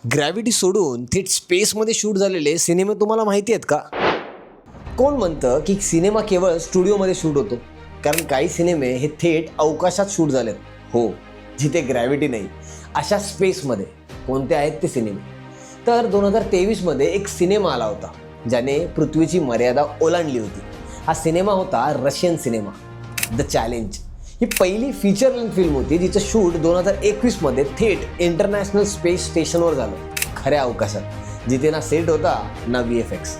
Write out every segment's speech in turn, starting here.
Gravity सोडून थेट स्पेसमध्ये शूट झालेले सिनेमे तुम्हाला माहिती आहेत का? कोण म्हणतं की सिनेमा केवळ स्टुडिओमध्ये शूट होतो, कारण काही सिनेमे हे थेट अवकाशात शूट झालेत. हो, जिथे ग्रॅव्हिटी नाही अशा स्पेसमध्ये. कोणते आहेत ते सिनेमे? तर 2023मध्ये एक सिनेमा आला होता ज्याने पृथ्वीची मर्यादा ओलांडली होती. हा सिनेमा होता रशियन सिनेमा द चॅलेंज. ही पहिली फीचर लेंथ फिल्म होती जिचं शूट 2021मध्ये थेट इंटरनॅशनल स्पेस स्टेशनवर झालं, खऱ्या अवकाशात, जिथे ना सेट होता ना VFX.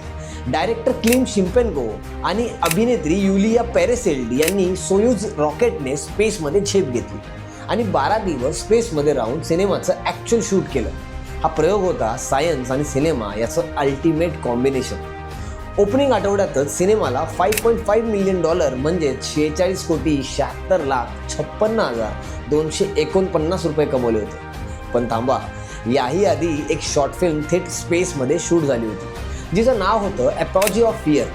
डायरेक्टर क्लिम शिंपेन्को आणि अभिनेत्री युलिया पेरेसेल्डी यांनी सोयूज रॉकेटने स्पेसमध्ये झेप घेतली आणि 12 दिवस स्पेसमध्ये राहून सिनेमाचं ॲक्च्युअल शूट केलं. हा प्रयोग होता सायन्स आणि सिनेमा याचं अल्टिमेट कॉम्बिनेशन. ओपनिंग आठवड्यातच सिनेमाला $5.5 मिलियन म्हणजे 46,56,56,249 रुपये कमवले होते. पण थांबा, याही आधी एक शॉर्ट फिल्म थेट स्पेसमध्ये शूट झाली होती जिचं नाव होतं अपॉलॉजी ऑफ फिअर.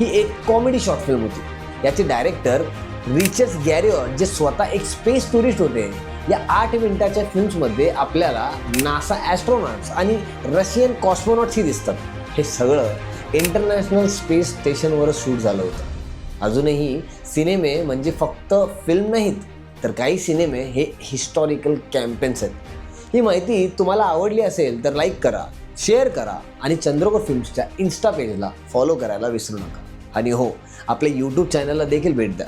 ही एक कॉमेडी शॉर्ट फिल्म होती. याचे डायरेक्टर रिचर्ड गॅरिऑट, जे स्वतः एक स्पेस टुरिस्ट होते. या 8 मिनिटाच्या फिल्म्समध्ये आपल्याला नासा ॲस्ट्रोनॉट्स आणि रशियन कॉस्मोनॉट्सही दिसतात. हे सगळं इंटरनॅशनल स्पेस स्टेशनवरच शूट झालं होतं. अजूनही सिनेमे म्हणजे फक्त फिल्म नाहीत, तर काही सिनेमे हे हिस्टॉरिकल कॅम्पेन्स आहेत. ही माहिती तुम्हाला आवडली असेल तर लाईक करा, शेअर करा आणि चंद्रकोर फिल्म्सच्या इन्स्टा पेजला फॉलो करायला विसरू नका. आणि हो, आपल्या यूट्यूब चॅनलला देखील भेट द्या.